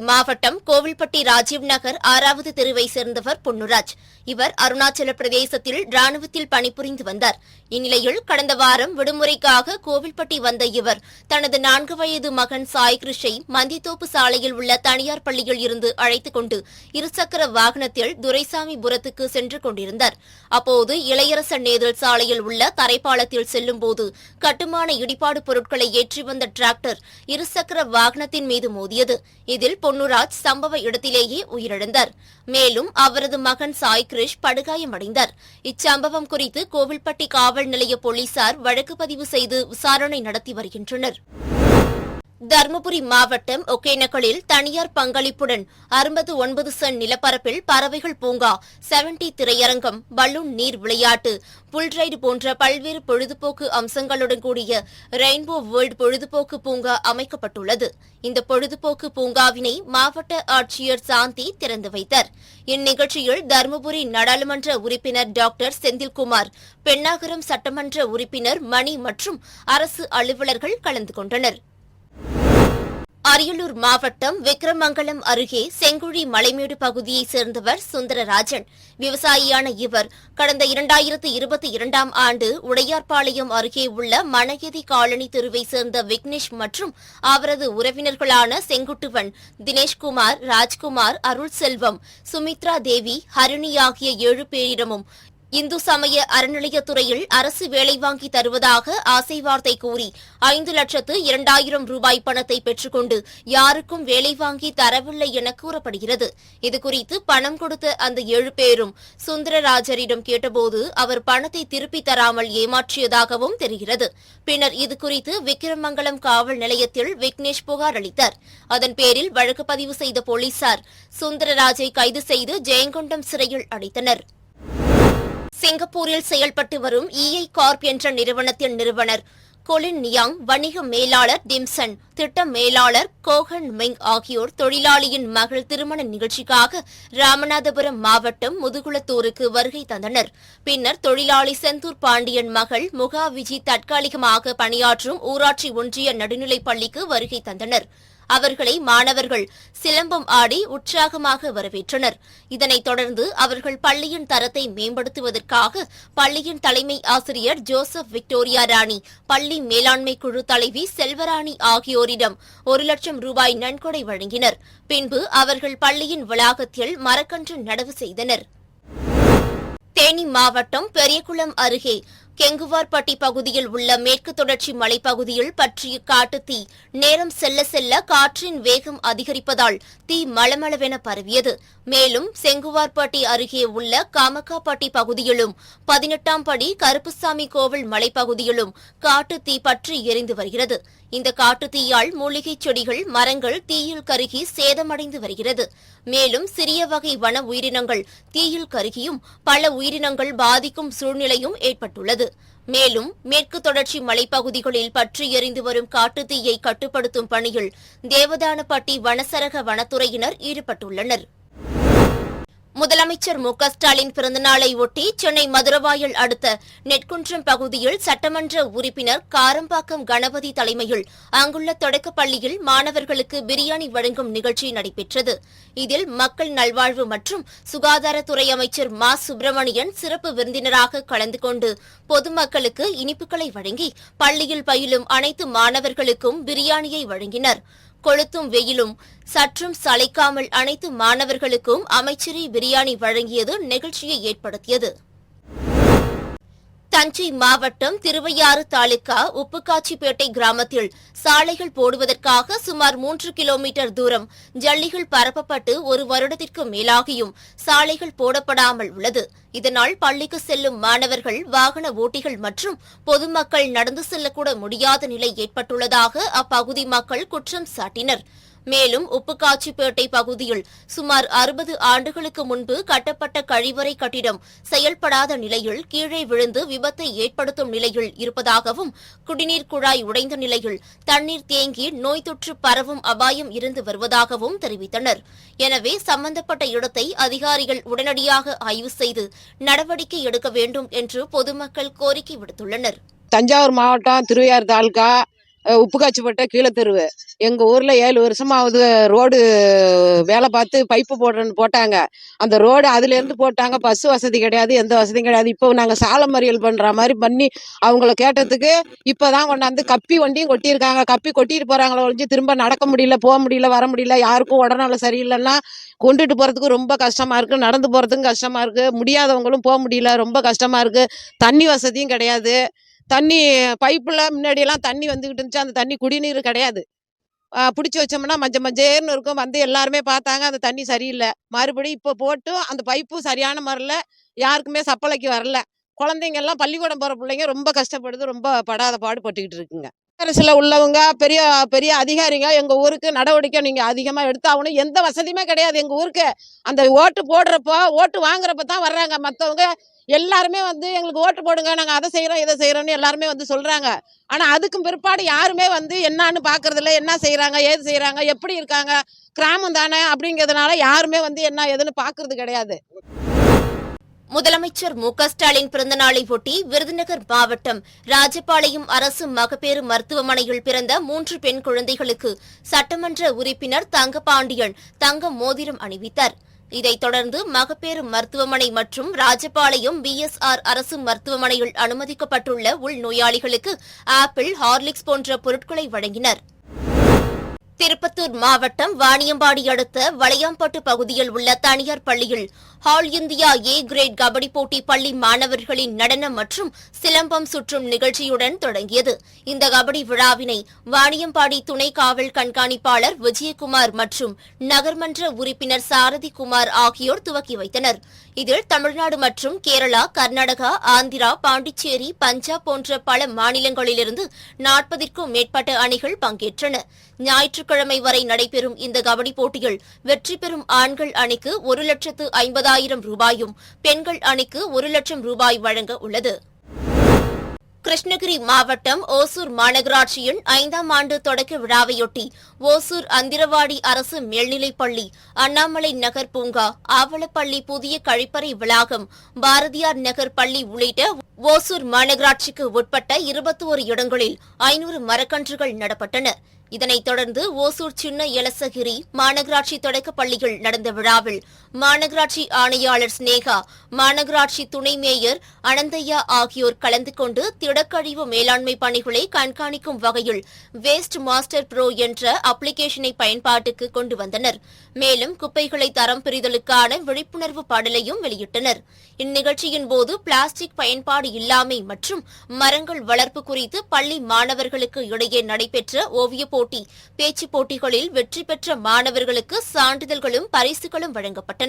மாவட்டம் கோவில்பட்டி ராஜீவ் நகர் 6வது தெருவை சேர்ந்தவர் பொன்னுராஜ். இவர் அருணாச்சல பிரதேசத்தில் ராணுவத்தில் பணிபுரிந்து வந்தார். இந்நிலையில் கடந்த வாரம் விடுமுறைக்காக கோவில்பட்டி வந்த இவர் தனது 4 வயது மகன் சாய் கிருஷை மந்தித்தோப்பு சாலையில் உள்ள தனியார் பள்ளியில் இருந்து அழைத்துக் கொண்டு இருசக்கர வாகனத்தில் துரைசாமிபுரத்துக்கு சென்று கொண்டிருந்தார். அப்போது இளையரசன் நேதல் சாலையில் உள்ள தரைப்பாலத்தில் செல்லும்போது கட்டுமான இடிபாடு பொருட்களை ஏற்றி வந்த டிராக்டர் இருசக்கர வாகனத்தின் மீது மோதியது. இதில் பொன்னுராஜ் சம்பவ இடத்திலேயே உயிரிழந்தார். மேலும் அவரது மகன் சாய் கிருஷ் படுகாயமடைந்தார். இச்சம்பவம் குறித்து கோவில்பட்டி காவல் நிலைய போலீசார் வழக்கு பதிவு செய்து விசாரணை நடத்தி வருகின்றனர். தருமபுரி மாவட்டம் ஒகேனக்கலில் தனியார் பங்களிப்புடன் 69 சென்ட் நிலப்பரப்பில் பறவைகள் பூங்கா, 70 திரையரங்கம், பலூன் நீர் விளையாட்டு, புல்ரைடு போன்ற பல்வேறு பொழுதுபோக்கு அம்சங்களுடன் கூடிய ரெயின்போ வேர்ல்டு பொழுதுபோக்கு பூங்கா அமைக்கப்பட்டுள்ளது. இந்த பொழுதுபோக்கு பூங்காவினை மாவட்ட ஆட்சியர் சாந்தி திறந்து வைத்தார். இந்நிகழ்ச்சியில் தருமபுரி நாடாளுமன்ற உறுப்பினர் டாக்டர் செந்தில்குமார், பெண்ணாகரம் சட்டமன்ற உறுப்பினர் மணி மற்றும் அரசு அலுவலர்கள் கலந்து கொண்டனர். அரியலூர் மாவட்டம் விக்கிரமங்கலம் அருகே செங்குழி மலைமேடு பகுதியைச் சேர்ந்தவர் சுந்தரராஜன். விவசாயியான இவர் கடந்த 2022ஆம் ஆண்டு உடையார்பாளையம் அருகே உள்ள மணகெதி காலனி தெருவை சேர்ந்த விக்னேஷ் மற்றும் அவரது உறவினர்களான செங்குட்டுவன், தினேஷ்குமார், ராஜ்குமார், அருள் செல்வம், சுமித்ரா தேவி, ஹரிணி ஆகிய 7 பேரிடமும் இந்து சமய அறநிலையத்துறையில் அரசு வேலை வாங்கி தருவதாக ஆசை வார்த்தை கூறி 5,02,000 ரூபாய் பணத்தை பெற்றுக்கொண்டு யாருக்கும் வேலை வாங்கி தரவில்லை என கூறப்படுகிறது. இதுகுறித்து பணம் கொடுத்த அந்த 7 பேரும் சுந்தரராஜரிடம் கேட்டபோது அவர் பணத்தை திருப்பித் தராமல் ஏமாற்றியதாகவும் தெரிகிறது. பின்னர் இதுகுறித்து விக்கிரமங்கலம் காவல் நிலையத்தில் விக்னேஷ் புகார் அளித்தார். அதன் பேரில் வழக்கு பதிவு செய்த போலீசார் சுந்தரராஜை கைது செய்து ஜெயங்கொண்டம் சிறையில் அடைத்தனர். சிங்கப்பூரில் செயல்பட்டு வரும் EI கார்ப் என்ற நிறுவனத்தின் நிறுவனர் கொலின் நியாங், வணிக மேலாளர் டிம்சன், திட்ட மேலாளர் கோஹன் மெங் ஆகியோர் தொழிலாளியின் மகள் திருமண நிகழ்ச்சிக்காக ராமநாதபுரம் மாவட்டம் முதுகுளத்தூருக்கு வருகை தந்தனர். பின்னர் தொழிலாளி செந்தூர் பாண்டியன் மகள் முகா விஜி தற்காலிகமாக பணியாற்றும் ஊராட்சி ஒன்றிய நடுநிலைப் பள்ளிக்கு வருகை தந்தனர். அவர்களை மாணவர்கள் சிலம்பம் ஆடி உற்சாகமாக வரவேற்றனர். இதனைத் தொடர்ந்து அவர்கள் பள்ளியின் தரத்தை மேம்படுத்துவதற்காக பள்ளியின் தலைமை ஆசிரியர் ஜோசப் விக்டோரியா ராணி, பள்ளி மேலாண்மை குழு தலைவி செல்வராணி ஆகியோரிடம் 1,00,000 ரூபாய் நன்கொடை வழங்கினர். பின்பு அவர்கள் பள்ளியின் வளாகத்தில் மரக்கன்று நடவு செய்தனர். தேனி மாவட்டம் பெரியகுளம் அருகே கெங்குவார்பட்டி பகுதியில் உள்ள மேற்கு தொடர்ச்சி மலைப்பகுதியில் பற்றிய காட்டுத்தீ நேரம் செல்ல செல்ல காற்றின் வேகம் அதிகரிப்பதால் தீ மளமளவென பரவியது. மேலும் செங்குவார்பட்டி அருகே உள்ள காமக்காப்பட்டி பகுதியிலும் 18ஆம் படி கருப்புசாமி கோவில் மலைப்பகுதியிலும் காட்டுத்தீ பற்றி எரிந்து வருகிறது. இந்த காட்டுத்தீயால் மூலிகைச் செடிகள், மரங்கள் தீயில் கருகி சேதமடைந்து வருகிறது. மேலும் சிறிய வகை வன உயிரினங்கள் தீயில் கருகியும் பல உயிரினங்கள் பாதிக்கும் சூழ்நிலையும் ஏற்பட்டுள்ளது. மேலும் மேற்கு தொடர்ச்சி மலைப்பகுதிகளில் பற்றி எரிந்து வரும் காட்டுத்தீயை கட்டுப்படுத்தும் பணியில் தேவதானப்பட்டி வனசரக வனத்துறையினர் ஈடுபட்டுள்ளனர். முதலமைச்சர் மு.க.ஸ்டாலின் பிறந்தநாளை ஒட்டி சென்னை மதுரவாயல் அடுத்த நெற்குன்றம் பகுதியில் சட்டமன்ற உறுப்பினர் காரம்பாக்கம் கணபதி தலைமையில் அங்குள்ள தொடக்கப் பள்ளியில் மாணவர்களுக்கு பிரியாணி வழங்கும் நிகழ்ச்சி நடைபெற்றது. இதில் மக்கள் நல்வாழ்வு மற்றும் சுகாதாரத்துறை அமைச்சர் மா சுப்பிரமணியன் சிறப்பு விருந்தினராக கலந்து கொண்டு பொதுமக்களுக்கு இனிப்புகளை வழங்கி பள்ளியில் பயிலும் அனைத்து மாணவர்களுக்கும் பிரியாணியை வழங்கினர். கொளுத்தும் வெயிலும் சற்றும் சளைக்காமல் அனைத்து மாணவர்களுக்கும் அமைச்சரே பிரியாணி வழங்கியது நிகழ்ச்சியை ஏற்படுத்தியது. தஞ்சை மாவட்டம் திருவையாறு தாலுகா உப்புக்காச்சிப்பேட்டை கிராமத்தில் சாலைகள் போடுவதற்காக சுமார் 3 கிலோமீட்டர் தூரம் ஜல்லிகள் பரப்பப்பட்டு 1 வருடத்திற்கு மேலாகியும் சாலைகள் போடப்படாமல் உள்ளது. இதனால் பள்ளிக்கு செல்லும் மாணவர்கள், வாகன ஓட்டிகள் மற்றும் பொதுமக்கள் நடந்து செல்லக்கூட முடியாத நிலை ஏற்பட்டுள்ளதாக அப்பகுதி மக்கள் குற்றம் சாட்டினர். மேலும் உப்புக்காச்சிப்பேட்டை பகுதியில் சுமார் 60 ஆண்டுகளுக்கு முன்பு கட்டப்பட்ட கழிவறை கட்டிடம் செயல்படாத நிலையில் கீழே விழுந்து விபத்தை ஏற்படுத்தும் நிலையில் இருப்பதாகவும், குடிநீர் குழாய் உடைந்த நிலையில் தண்ணீர் தேங்கி நோய் தொற்று பரவும் அபாயம் இருந்து வருவதாகவும் தெரிவித்தனர். எனவே சம்பந்தப்பட்ட இடத்தை அதிகாரிகள் உடனடியாக ஆய்வு செய்து நடவடிக்கை எடுக்க வேண்டும் என்று பொதுமக்கள் கோரிக்கை விடுத்துள்ளனர். தஞ்சாவூர் மாவட்டம் திருவையாறு தாலுகா உப்புக்காய்ச்சிப்பட்ட கீழத்தெருவு. எங்கள் ஊரில் 7 வருஷமாவது ரோடு வேலை பார்த்து பைப்பு போடுறேன்னு போட்டாங்க. அந்த ரோடு அதுலேருந்து போட்டாங்க. பஸ் வசதி கிடையாது, எந்த வசதியும் கிடையாது. இப்போ நாங்கள் சாலை மறியல் பண்ணுற மாதிரி பண்ணி அவங்கள கேட்டதுக்கு இப்போ தான் கொண்டாந்து கப்பி வண்டியும் கொட்டியிருக்காங்க. கப்பி கொட்டிட்டு போகிறாங்களோ ஒழிஞ்சு திரும்ப நடக்க முடியல, போக முடியல, வர முடியல. யாருக்கும் உடல்நல சரியில்லைன்னா கொண்டுட்டு போகிறதுக்கு ரொம்ப கஷ்டமாக இருக்குது. நடந்து போகிறதுக்கும் கஷ்டமாக இருக்குது. முடியாதவங்களும் போக முடியல, ரொம்ப கஷ்டமாக இருக்குது. தண்ணி வசதியும் கிடையாது. தண்ணி பைப்பில் முன்னாடியெல்லாம் தண்ணி வந்துக்கிட்டு இருந்துச்சு. அந்த தண்ணி குடிநீர் கிடையாது. பிடிச்சி வச்சோம்னா மஞ்சேர்னு இருக்கும். வந்து எல்லாருமே பார்த்தாங்க, அந்த தண்ணி சரியில்லை. மறுபடியும் இப்போ போட்டும் அந்த பைப்பும் சரியான முறையில் யாருக்குமே சப்பளைக்கு வரல. குழந்தைங்க எல்லாம் பள்ளிக்கூடம் போகிற பிள்ளைங்க ரொம்ப கஷ்டப்படுது, ரொம்ப படாத பாடுபட்டுக்கிட்டு இருக்குங்க. அரசில் உள்ளவங்க பெரிய பெரிய அதிகாரிங்க எங்கள் ஊருக்கு நடவடிக்கை நீங்கள் அதிகமாக எடுத்தாகணும். எந்த வசதியுமே கிடையாது எங்கள் ஊருக்கு. அந்த ஓட்டு போடுறப்போ, ஓட்டு வாங்குறப்ப தான் வர்றாங்க. மற்றவங்க எல்லாருமே வந்து எங்களுக்கு ஓட்டு போடுங்க, நாங்கள் அதை செய்கிறோம் இதை செய்கிறோன்னு எல்லாருமே வந்து சொல்கிறாங்க. ஆனால் அதுக்கும் பிற்பாடு யாருமே வந்து என்னான்னு பார்க்கறதில்ல. என்ன செய்கிறாங்க, ஏது செய்கிறாங்க, எப்படி இருக்காங்க, கிராமம் தானே அப்படிங்கிறதுனால யாருமே வந்து என்ன ஏதுன்னு பார்க்கறது கிடையாது. முதலமைச்சர் மு.க.ஸ்டாலின் பிறந்தநாளை ஒட்டி விருதுநகர் மாவட்டம் ராஜபாளையம் அரசு மகப்பேறு மருத்துவமனையில் பிறந்த 3 பெண் குழந்தைகளுக்கு சட்டமன்ற உறுப்பினர் தங்கபாண்டியன் தங்க மோதிரம் அணிவித்தார். இதைத் தொடர்ந்து மகப்பேறு மருத்துவமனை மற்றும் ராஜபாளையம் பிஎஸ்ஆர் அரசு மருத்துவமனையில் அனுமதிக்கப்பட்டுள்ள உள்நோயாளிகளுக்கு ஆப்பிள், ஹார்லிக்ஸ் போன்ற பொருட்களை வழங்கினர். திருப்பத்தூர் மாவட்டம் வாணியம்பாடி அடுத்த வளையாம்பட்டு பகுதியில் உள்ள தனியார் பள்ளியில் all India A grade kabaddi போட்டி பள்ளி மாணவர்களின் நடனம் மற்றும் சிலம்பம் சுற்றும் நிகழ்ச்சியுடன் தொடங்கியது. இந்த கபடி விழாவினை வாணியம்பாடி துணை காவல் கண்காணிப்பாளர் விஜயகுமார் மற்றும் நகர்மன்ற உறுப்பினர் சாரதி குமார் ஆகியோர் துவக்கி வைத்தனர். இதில் தமிழ்நாடு மற்றும் கேரளா, கர்நாடகா, ஆந்திரா, பாண்டிச்சேரி, பஞ்சாப் போன்ற பல மாநிலங்களிலிருந்து 40க்கும் மேற்பட்ட அணிகள் பங்கேற்றன. ஞாயிற்றுக்கிழமை வரை நடைபெறும் இந்த கபடி போட்டியில் வெற்றி பெறும் ஆண்கள் அணிக்கு 1,50,000 ரூபாயும், பெண்கள் அணிக்கு 1,00,000 ரூபாய் வழங்க உள்ளது. கிருஷ்ணகிரி மாவட்டம் ஓசூர் மாநகராட்சியின் 5ஆம் ஆண்டு தொடக்க விழாவையொட்டி ஓசூர் அந்திரவாடி அரசு மேல்நிலைப்பள்ளி, அண்ணாமலை நகர் பூங்கா, ஆவலப்பள்ளி புதிய கழிப்பறை வளாகம், பாரதியார் நகர் பள்ளி உள்ளிட்ட ஓசூர் மாநகராட்சிக்கு உட்பட்ட 21 இடங்களில் 500 மரக்கன்றுகள் நடப்பட்டன. இதனைத் தொடர்ந்து ஓசூர் சின்ன எலசகிரி மாநகராட்சி தொடக்கப் பள்ளியில் நடந்த விழாவில் மாநகராட்சி ஆணையாளர் ஸ்னேகா, மாநகராட்சி துணை மேயர் அனந்தையா ஆகியோர் கலந்து கொண்டு திடக்கழிவு மேலாண்மை பணிகளை கண்காணிக்கும் வகையில் வேஸ்ட் மாஸ்டர் ப்ரோ என்ற அப்ளிகேஷனை பயன்பாட்டுக்கு கொண்டு வந்தனர். மேலும் குப்பைகளை தரம் பிரிதலுக்கான விழிப்புணர்வு பாடலையும் வெளியிட்டனர். இந்நிகழ்ச்சியின் போது பிளாஸ்டிக் பயன்பாடு இல்லாமை மற்றும் மரங்கள் வளர்ப்பு குறித்து பள்ளி மாணவர்களுக்கு இடையே நடைபெற்ற ஓவியப் போட்டி, பேச்சுப் போட்டிகளில் வெற்றி பெற்ற மாணவர்களுக்கு சான்றிதழ்களும் பரிசுகளும் வழங்கப்பட்டன.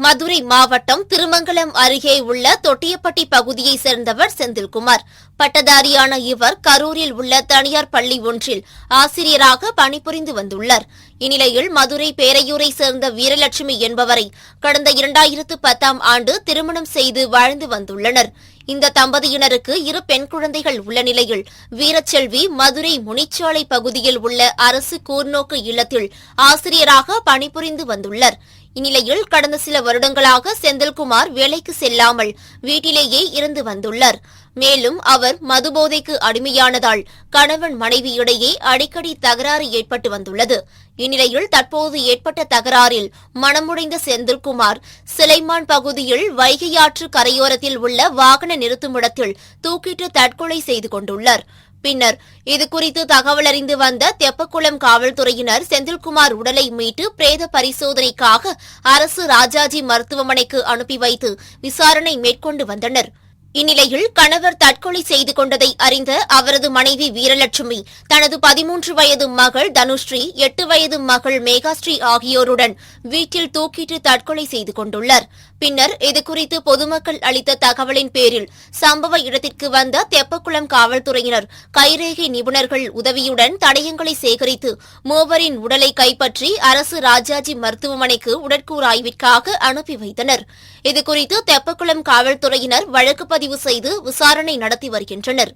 மதுரை மாவட்டம் திருமங்கலம் அருகே உள்ள தொட்டியப்பட்டி பகுதியைச் சேர்ந்தவர் செந்தில்குமார். பட்டதாரியான இவர் கரூரில் உள்ள தனியார் பள்ளி ஒன்றில் ஆசிரியராக பணிபுரிந்து வந்துள்ளார். இந்நிலையில் மதுரை பேரையூரை சேர்ந்த வீரலட்சுமி என்பவரை கடந்த 2010ஆம் ஆண்டு திருமணம் செய்து வாழ்ந்து வந்துள்ளனர். இந்த தம்பதியினருக்கு 2 பெண் குழந்தைகள் உள்ள நிலையில் வீரச்செல்வி மதுரை முனிச்சாலை பகுதியில் உள்ள அரசு கூர்நோக்கு இல்லத்தில் ஆசிரியராக பணிபுரிந்து வந்துள்ளார். இந்நிலையில் கடந்த சில வருடங்களாக செந்தில்குமார் வேலைக்கு செல்லாமல் வீட்டிலேயே இருந்து வந்துள்ளார். மேலும் அவர் மதுபோதைக்கு அடிமையானதால் கணவன் மனைவி இடையே அடிக்கடி தகராறு ஏற்பட்டு வந்துள்ளது. இந்நிலையில் தற்போது ஏற்பட்ட தகராறில் மனமுடைந்த செந்தில்குமார் சிலைமான் பகுதியில் வைகையாற்று கரையோரத்தில் உள்ள வாகன நிறுத்துமிடத்தில் தூக்கிட்டு தற்கொலை செய்து கொண்டுள்ளார். பின்னர் இதுகுறித்து தகவல் அறிந்து வந்த தெப்பக்குளம் காவல்துறையினர் செந்தில்குமார் உடலை மீட்டு பிரேத பரிசோதனைக்காக அரசு ராஜாஜி மருத்துவமனைக்கு அனுப்பி வைத்து விசாரணை மேற்கொண்டு வந்தனர். இந்நிலையில் கணவர் தற்கொலை செய்து கொண்டதை அறிந்த அவரது மனைவி வீரலட்சுமி தனது 13 வயது மகள் தனுஸ்ரீ, 8 வயது மகள் மேகாஸ்ரீ ஆகியோருடன் வீட்டில் தூக்கிட்டு தற்கொலை செய்து கொண்டுள்ளார். பின்னர் இதுகுறித்து பொதுமக்கள் அளித்த தகவலின் பேரில் சம்பவ இடத்திற்கு வந்த தெப்பக்குளம் காவல்துறையினர் கைரேகை நிபுணர்கள் உதவியுடன் தடயங்களை சேகரித்து மூவரின் உடலை கைப்பற்றி அரசு ராஜாஜி மருத்துவமனைக்கு உடற்கூறாய்விற்காக அனுப்பி வைத்தனர். இதுகுறித்து தெப்பக்குளம் காவல்துறையினர் வழக்கு பதிவு செய்து விசாரணை நடத்தி வருகின்றனர்.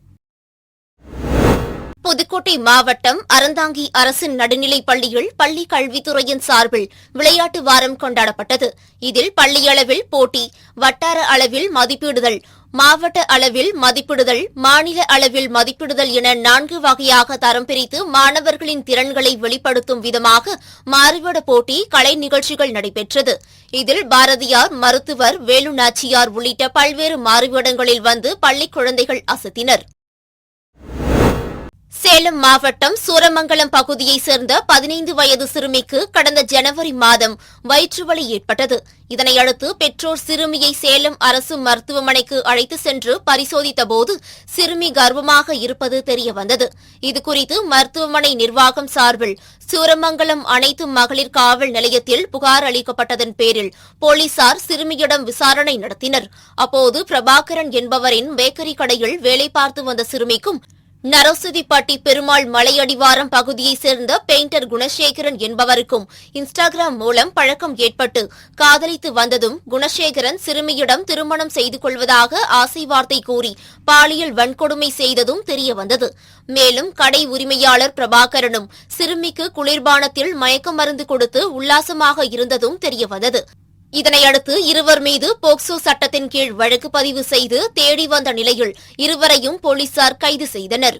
புதுக்கோட்டை மாவட்டம் அறந்தாங்கி அரசு நடுநிலைப் பள்ளியில் பள்ளி கல்வித்துறையின் சார்பில் விளையாட்டு வாரம் கொண்டாடப்பட்டது. இதில் பள்ளி அளவில் போட்டி, வட்டார அளவில் மதிப்பீடுதல், மாவட்ட அளவில் மதிப்பிடுதல், மாநில அளவில் மதிப்பிடுதல் என 4 வகையாக தரம் பிரித்து மாணவர்களின் திறன்களை வெளிப்படுத்தும் விதமாக மாறுவேட போட்டி, கலை நிகழ்ச்சிகள் நடைபெற்றது. இதில் பாரதியார், மருத்துவர், வேலு நாச்சியார் உள்ளிட்ட பல்வேறு மாறுவேடங்களில் வந்து பள்ளிக் குழந்தைகள் அசத்தினர். சேலம் மாவட்டம் சூரமங்கலம் பகுதியைச் சேர்ந்த 15 வயது சிறுமிக்கு கடந்த ஜனவரி மாதம் வயிற்றுவலி ஏற்பட்டது. இதனையடுத்து பெற்றோர் சிறுமியை சேலம் அரசு மருத்துவமனைக்கு அழைத்து சென்று பரிசோதித்தபோது சிறுமி கர்ப்பமாக இருப்பது தெரியவந்தது. இதுகுறித்து மருத்துவமனை நிர்வாகம் சார்பில் சூரமங்கலம் அனைத்து மகளிர் காவல் நிலையத்தில் புகார் அளிக்கப்பட்டதன் பேரில் போலீசார் சிறுமியிடம் விசாரணை நடத்தினர். அப்போது பிரபாகரன் என்பவரின் பேக்கரி கடையில் வேலை பார்த்து வந்த சிறுமிக்கும் நரோசதிப்பட்டி பெருமாள் மலையடிவாரம் பகுதியைச் சேர்ந்த பெயிண்டர் குணசேகரன் என்பவருக்கும் இன்ஸ்டாகிராம் மூலம் பழக்கம் ஏற்பட்டு காதலித்து வந்ததும் குணசேகரன் சிறுமியிடம் திருமணம் செய்து கொள்வதாக ஆசை வார்த்தை கூறி பாலியல் வன்கொடுமை செய்ததும் தெரியவந்தது. மேலும் கடை உரிமையாளர் பிரபாகரனும் சிறுமிக்கு குளிர்பானத்தில் மயக்க மருந்து கொடுத்து உல்லாசமாக இருந்ததும் தெரியவந்தது. இதனையடுத்து இருவர் மீது போக்சோ சட்டத்தின் கீழ் வழக்கு பதிவு செய்து தேடி வந்த நிலையில் இருவரையும் போலீசார் கைது செய்தனர்.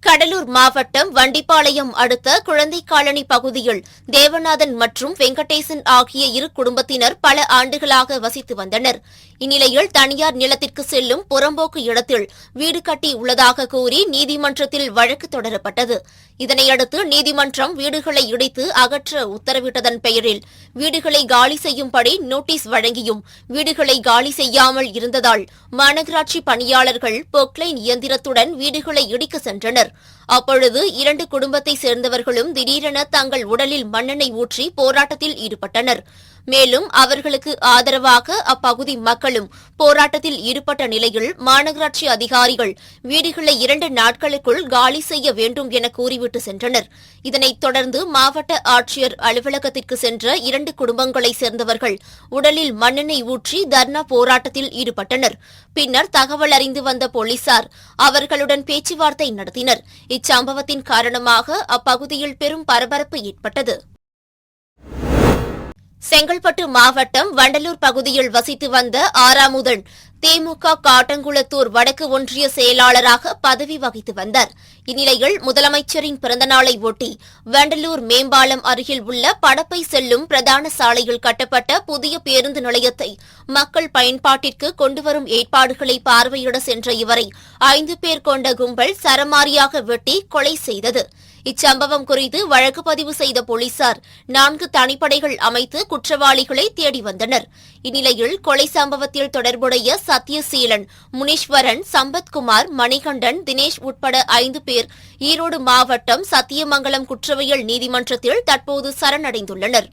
கடலூர் மாவட்டம் வண்டிப்பாளையம் அடுத்த குழந்தை காலனி பகுதியில் தேவநாதன் மற்றும் வெங்கடேசன் ஆகிய இரு குடும்பத்தினர் பல ஆண்டுகளாக வசித்து வந்தனர். இந்நிலையில் தனியார் நிலத்திற்கு செல்லும் புறம்போக்கு இடத்தில் வீடு கட்டி உள்ளதாக கூறி நீதிமன்றத்தில் வழக்கு தொடரப்பட்டது. இதனையடுத்து நீதிமன்றம் வீடுகளை இடித்து அகற்ற உத்தரவிட்டதன் பெயரில் வீடுகளை காலி செய்யும்படி நோட்டீஸ் வழங்கியும் வீடுகளை காலி செய்யாமல் இருந்ததால் மாநகராட்சி பணியாளர்கள் பொக்லைன் இயந்திரத்துடன் வீடுகளை இடிக்க சென்றனர். அப்பொழுது 2 குடும்பத்தைச் சேர்ந்தவர்களும் திடீரென தங்கள் உடலில் மண்ணெண்ணெய் ஊற்றி போராட்டத்தில் ஈடுபட்டனர். மேலும் அவர்களுக்கு ஆதரவாக அப்பகுதி மக்களும் போராட்டத்தில் ஈடுபட்ட நிலையில் மாநகராட்சி அதிகாரிகள் வீடுகளை 2 நாட்களுக்குள் காலி செய்ய வேண்டும் என கூறிவிட்டு சென்றனர். இதனைத் தொடர்ந்து மாவட்ட ஆட்சியர் அலுவலகத்திற்கு சென்ற 2 குடும்பங்களைச் சேர்ந்தவர்கள் உடலில் மண்ணெண்ணெய் ஊற்றி தர்ணா போராட்டத்தில் ஈடுபட்டனர். பின்னர் தகவல் அறிந்து வந்த போலீசார் அவர்களுடன் பேச்சுவார்த்தை நடத்தினர். இச்சம்பவத்தின் காரணமாக அப்பகுதியில் பெரும் பரபரப்பு ஏற்பட்டது. செங்கல்பட்டு மாவட்டம் வண்டலூர் பகுதியில் வசித்து வந்த ஆறாமுதன் திமுக காட்டங்குளத்தூர் வடக்கு ஒன்றிய செயலாளராக பதவி வகித்து வந்தார். இந்நிலையில் முதலமைச்சரின் பிறந்தநாளை ஒட்டி வண்டலூர் மேம்பாலம் அருகில் உள்ள படப்பை செல்லும் பிரதான சாலையில் கட்டப்பட்ட புதிய பேருந்து நிலையத்தை மக்கள் பயன்பாட்டிற்கு கொண்டுவரும் ஏற்பாடுகளை பார்வையிட சென்ற இவரை 5 பேர் கொண்ட கும்பல் சரமாரியாக வெட்டி கொலை செய்தது. இச்சம்பவம் குறித்து வழக்கு பதிவு செய்த போலீசார் 4 தனிப்படைகள் அமைத்து குற்றவாளிகளை தேடி வந்தனர். இந்நிலையில் கொலை சம்பவத்தில் தொடர்புடைய சத்யசீலன், முனீஸ்வரன், சம்பத்குமார், மணிகண்டன், தினேஷ் உட்பட 5 பேர் ஈரோடு மாவட்டம் சத்தியமங்கலம் குற்றவியல் நீதிமன்றத்தில் தற்போது சரணடைந்துள்ளனர்.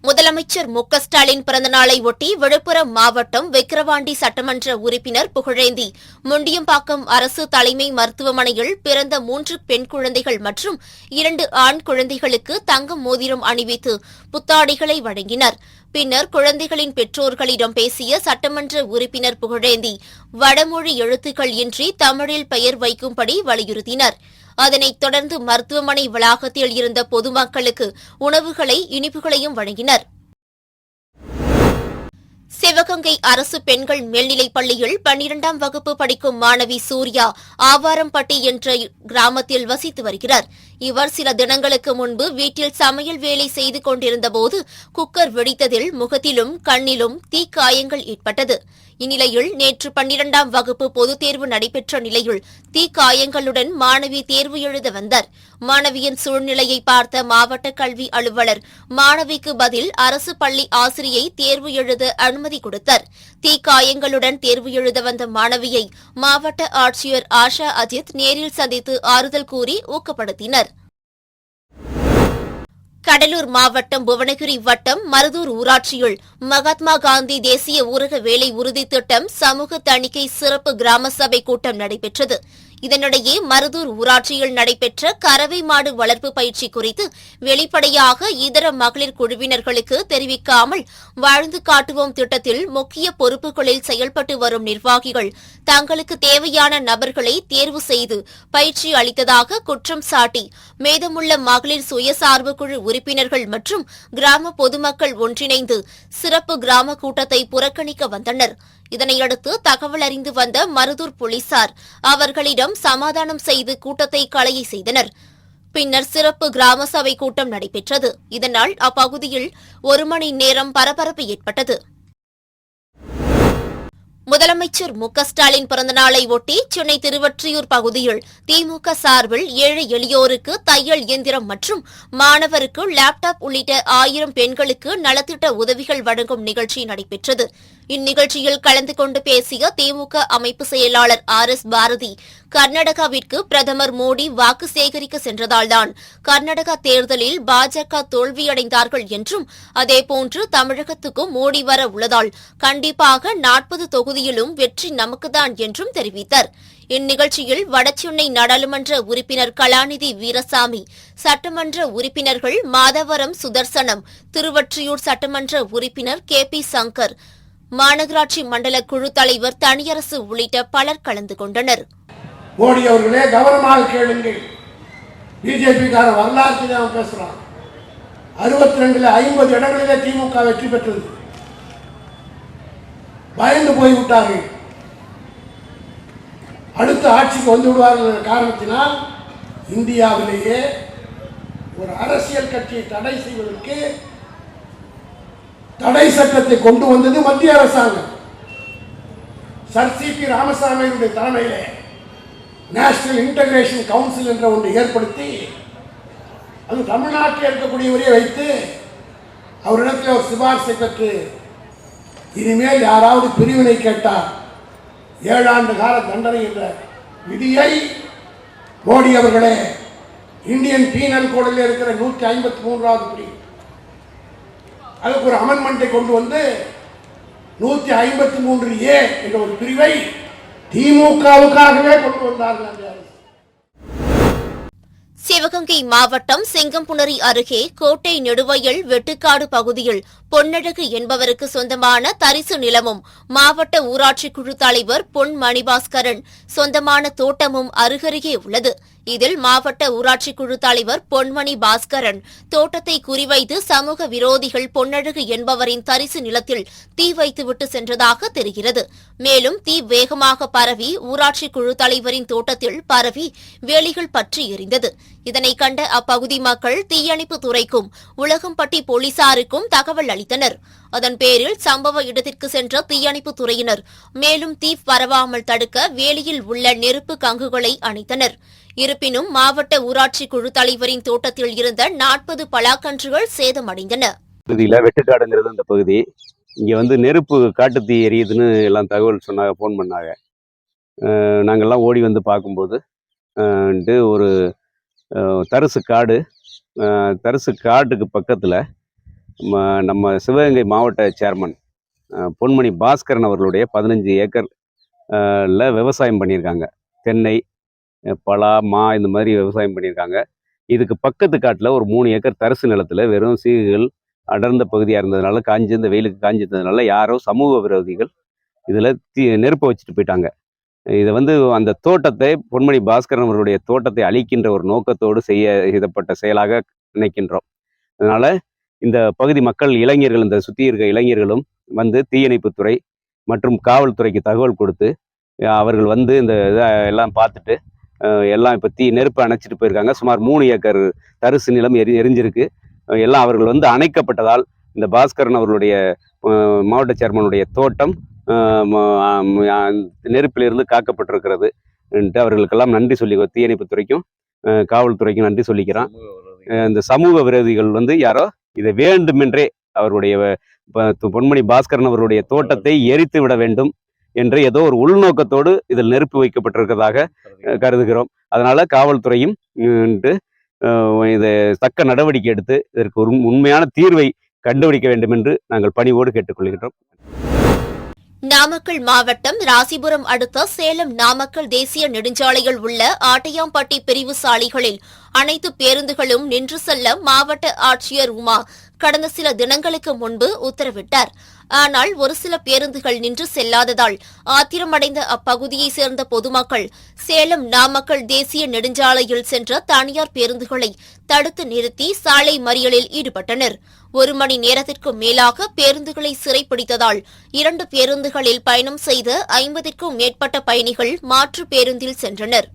முதலமைச்சர் மு.க. ஸ்டாலின் பிறந்தநாளை ஒட்டி விழுப்புரம் மாவட்டம் விக்கிரவாண்டி சட்டமன்ற உறுப்பினர் புகழேந்தி முண்டியம்பாக்கம் அரசு தலைமை மருத்துவமனையில் பிறந்த 3 பெண் குழந்தைகள் மற்றும் 2 ஆண் குழந்தைகளுக்கு தங்க மோதிரம் அணிவித்து புத்தாடைகளை வழங்கினார். பின்னர் குழந்தைகளின் பெற்றோர்களிடம் பேசிய சட்டமன்ற உறுப்பினர் புகழேந்தி வடமொழி எழுத்துக்கள் இன்றி தமிழில் பெயர் வைக்கும்படி வலியுறுத்தினார். அதனைத் தொடர்ந்து மருத்துவமனை வளாகத்தில் இருந்த பொதுமக்களுக்கு உணவுகளை, இனிப்புகளையும் வழங்கினர். சிவகங்கை அரசு பெண்கள் மேல்நிலைப் பள்ளியில் 12ஆம் வகுப்பு படிக்கும் மாணவி சூர்யா ஆவாரம்பட்டி என்ற கிராமத்தில் வசித்து வருகிறார். இவர் சில தினங்களுக்கு முன்பு வீட்டில் சமையல் வேலை செய்து கொண்டிருந்தபோது குக்கர் வெடித்ததில் முகத்திலும் கண்ணிலும் தீக்காயங்கள் ஏற்பட்டது. இந்நிலையில் நேற்று 12ஆம் வகுப்பு பொதுத் தேர்வு நடைபெற்ற நிலையில் தீக்காயங்களுடன் மாணவி தேர்வு எழுத வந்தார். மாணவியின் சூழ்நிலையை பார்த்த மாவட்ட கல்வி அலுவலர் மாணவிக்கு பதில் அரசு பள்ளி ஆசிரியை தேர்வு எழுத அனுமதி கொடுத்தார். தீக்காயங்களுடன் தேர்வு எழுத வந்த மாணவியை மாவட்ட ஆட்சியர் ஆஷா அஜித் நேரில் சந்தித்து ஆறுதல் கூறி ஊக்கப்படுத்தினர். கடலூர் மாவட்டம் புவனகிரி வட்டம் மருதூர் ஊராட்சியில் மகாத்மா காந்தி தேசிய ஊரக வேலை உறுதி திட்டம் சமூக தணிக்கை சிறப்பு கிராம சபை கூட்டம் நடைபெற்றது. இதனிடையே மருதூர் ஊராட்சியில் நடைபெற்ற கறவை மாடு வளர்ப்பு பயிற்சி குறித்து வெளிப்படையாக இதர மகளிர் குழுவினர்களுக்கு தெரிவிக்காமல் வாழ்ந்து காட்டுவோம் திட்டத்தில் முக்கிய பொறுப்புகளில் செயல்பட்டு வரும் நிர்வாகிகள் தங்களுக்கு தேவையான நபர்களை தேர்வு செய்து பயிற்சி அளித்ததாக குற்றம் சாட்டி மீதமுள்ள மகளிர் சுயசார்பு குழு உறுப்பினர்கள் மற்றும் கிராம பொதுமக்கள் ஒன்றிணைந்து சிறப்பு கிராம கூட்டத்தை புறக்கணிக்க வந்தனர். இதனையடுத்து தகவல் அறிந்து வந்த மருதூர் போலீசார் அவர்களிடம் சமாதானம் செய்து கூட்டத்தை கலைய செய்தனர். பின்னர் சிறப்பு கிராம சபை கூட்டம் நடைபெற்றது. இதனால் அப்பகுதியில் 1 மணி நேரம் பரபரப்பு ஏற்பட்டது. முதலமைச்சர் மு.க.ஸ்டாலின் பிறந்தநாளை ஒட்டி சென்னை திருவொற்றியூர் பகுதியில் திமுக சார்பில் ஏழை எளியோருக்கு தையல் இயந்திரம் மற்றும் மாணவருக்கு லேப்டாப் உள்ளிட்ட 1000 பெண்களுக்கு நலத்திட்ட உதவிகள் வழங்கும் நிகழ்ச்சி நடைபெற்றது. இந்நிகழ்ச்சியில் கலந்து கொண்டு பேசிய திமுக அமைப்பு செயலாளர் R.S. பாரதி, கர்நாடகாவிற்கு பிரதமர் மோடி வாக்கு சேகரிக்க சென்றதால்தான் கர்நாடகா தேர்தலில் பாஜக தோல்வியடைந்தார்கள் என்றும், அதேபோன்று தமிழகத்துக்கும் மோடி வர உள்ளதால் கண்டிப்பாக 40 தொகுதியிலும் வெற்றி நமக்குதான் என்றும் தெரிவித்தார். இந்நிகழ்ச்சியில் வடசென்னை நாடாளுமன்ற உறுப்பினர் கலாநிதி வீரசாமி, சட்டமன்ற உறுப்பினர்கள் மாதவரம் சுதர்சனம், திருவொற்றியூர் சட்டமன்ற உறுப்பினர் K.P. சங்கர், மாநகராட்சி மண்டல குழு தலைவர் தனியரசு உள்ளிட்ட பலர் கலந்து கொண்டனர். மோடி அவர்களே, கவனமாக கேளுங்கள். பிஜேபிக்கார வரலாற்று அவன் பேசுறான். 62ல் 50 இடங்களிலே திமுக வெற்றி பெற்றது. பயந்து போய்விட்டார்கள். அடுத்த ஆட்சிக்கு வந்து விடுவார்கள் என்ற காரணத்தினால் இந்தியாவிலேயே ஒரு அரசியல் கட்சியை தடை செய்வதற்கு தடை சட்டத்தை கொண்டு வந்தது மத்திய அரசாங்கம். Sir CP. ராமசாமியுடைய தலைமையிலே நேஷனல் இன்டகிரேஷன் கவுன்சில் என்ற ஒன்று ஏற்படுத்தி, அது தமிழ்நாட்டில் இருக்கக்கூடியவரே வைத்து அவரிடத்தில் ஒரு சிபாரிசை பெற்று, இனிமேல் யாராவது பிரிவினை கேட்டார் 7 ஆண்டு கால தண்டனை என்ற விதியை மோடி அவர்களே இந்தியன் பீனல் கோடில் இருக்கிற 153வது பிரிவு, அதுக்கு ஒரு அமெண்ட்மெண்ட்டை கொண்டு வந்து 153A என்ற ஒரு பிரிவை திமுகவுக்காகவே கொண்டு வந்தார்கள். சிவகங்கை மாவட்டம் செங்கம்புணரி அருகே கோட்டை நெடுவயல் வெட்டுக்காடு பகுதியில் பொன்னழகு என்பவருக்கு சொந்தமான தரிசு நிலமும் மாவட்ட ஊராட்சி குழு தலைவர் பொன் மணிபாஸ்கரன் சொந்தமான தோட்டமும் அருகருகே உள்ளது. இதில் மாவட்ட ஊராட்சி குழு தலைவர் பொன்மணி பாஸ்கரன் தோட்டத்தை குறிவைத்து சமூக விரோதிகள் பொன்னழகு என்பவரின் தரிசு நிலத்தில் தீ வைத்துவிட்டு சென்றதாக தெரிகிறது. மேலும் தீ வேகமாக பரவி ஊராட்சி குழு தலைவரின் தோட்டத்தில் பரவி வேலிகள் பற்றி எரிந்தது. இதனை கண்ட அப்பகுதி மக்கள் தீயணைப்பு துறைக்கும் உலகம்பட்டி போலீசாருக்கும் தகவல் அளித்தனர். அதன் பேரில் சம்பவ இடத்திற்கு சென்ற தீயணைப்பு துறையினர் மேலும் தீ பரவாமல் தடுக்க வேலியில் உள்ள நெருப்பு கங்குகளை அணைத்தனர். இருப்பினும் மாவட்ட ஊராட்சி குழு தலைவரின் தோட்டத்தில் இருந்த 40 பலாக்கன்றுகள் சேதமடைந்தன. பகுதியில் வெட்டுக்காடுங்கிறது அந்த பகுதி. இங்கே வந்து நெருப்பு காட்டுத்தீ எரியுதுன்னு எல்லாம் தகவல் சொன்னாங்க, ஃபோன் பண்ணாங்க. நாங்கள்லாம் ஓடி வந்து பார்க்கும்போது ஒரு தரிசு காடு, தரிசு காட்டுக்கு பக்கத்தில் நம்ம சிவகங்கை மாவட்ட சேர்மன் பொன்மணி பாஸ்கரன் அவர்களுடைய 15 ஏக்கர்ல விவசாயம் பண்ணியிருக்காங்க. தென்னை, பலா, மா இந்த மாதிரி விவசாயம் பண்ணியிருக்காங்க. இதுக்கு பக்கத்து காட்டில் ஒரு 3 ஏக்கர் தரிசு நிலத்தில் வெறும் சீகுகள் அடர்ந்த பகுதியாக இருந்ததுனால, இந்த வெயிலுக்கு காஞ்சிருந்ததுனால யாரோ சமூக விரோதிகள் இதில் நெருப்பை வச்சுட்டு போயிட்டாங்க. இதை வந்து அந்த தோட்டத்தை, பொன்மணி பாஸ்கரன் அவர்களுடைய தோட்டத்தை அழிக்கின்ற ஒரு நோக்கத்தோடு செய்யப்பட்ட செயலாக நினைக்கின்றோம். அதனால் இந்த பகுதி மக்கள், இளைஞர்கள், இந்த சுற்றி இருக்க இளைஞர்களும் வந்து தீயணைப்புத்துறை மற்றும் காவல்துறைக்கு தகவல் கொடுத்து அவர்கள் வந்து இந்த இதை எல்லாம் பார்த்துட்டு எல்லாம் இப்போ நெருப்பு அணைச்சிட்டு போயிருக்காங்க. சுமார் 3 ஏக்கர் தரிசு நிலம் எரிஞ்சிருக்கு. எல்லாம் அவர்கள் வந்து அணைக்கப்பட்டதால் இந்த பாஸ்கரன் அவர்களுடைய மாவட்ட சேர்மனுடைய தோட்டம் நெருப்பிலிருந்து காக்கப்பட்டிருக்கிறது என்று அவர்களுக்கெல்லாம் நன்றி சொல்லி, தீயணைப்புத்துறைக்கும் காவல்துறைக்கும் நன்றி சொல்லிக்கிறான். இந்த சமூக விரோதிகள் வந்து யாரோ இதை வேண்டுமென்றே அவருடைய பொன்மணி பாஸ்கரன் அவருடைய தோட்டத்தை எரித்து விட வேண்டும் என்று ஏதோ ஒரு உள்நோக்கத்தோடு இதில் நெருப்பு வைக்கப்பட்டிருக்கிறதாக கருதுகிறோம். அதனால காவல்துறையும் இதை தக்க நடவடிக்கை எடுத்து இதற்கு ஒரு உண்மையான தீர்வை கண்டுபிடிக்க வேண்டும் என்று நாங்கள் பணிவோடு கேட்டுக்கொள்கின்றோம். நாமக்கல் மாவட்டம் ராசிபுரம் அடுத்த சேலம் நாமக்கல் தேசிய நெடுஞ்சாலையில் உள்ள ஆட்டையாம்பட்டி பிரிவு சாலைகளில் அனைத்து பேருந்துகளும் நின்று செல்ல மாவட்ட ஆட்சியர் உமா கடந்த சில தினங்களுக்கு முன்பு உத்தரவிட்டார். ஆனால் ஒரு சில பேருந்துகள் நின்று செல்லாததால் ஆத்திரமடைந்த அப்பகுதியைச் சேர்ந்த பொதுமக்கள் சேலம் நாமக்கல் தேசிய நெடுஞ்சாலையில் சென்ற தனியார் பேருந்துகளை தடுத்து நிறுத்தி சாலை மறியலில் ஈடுபட்டனர். 1 மணி நேரத்திற்கும் மேலாக பேருந்துகளை சிறைப்பிடித்ததால் 2 பேருந்துகளில் பயணம் செய்த 50க்கும் மேற்பட்ட பயணிகள் மாற்று பேருந்தில் சென்றனர்.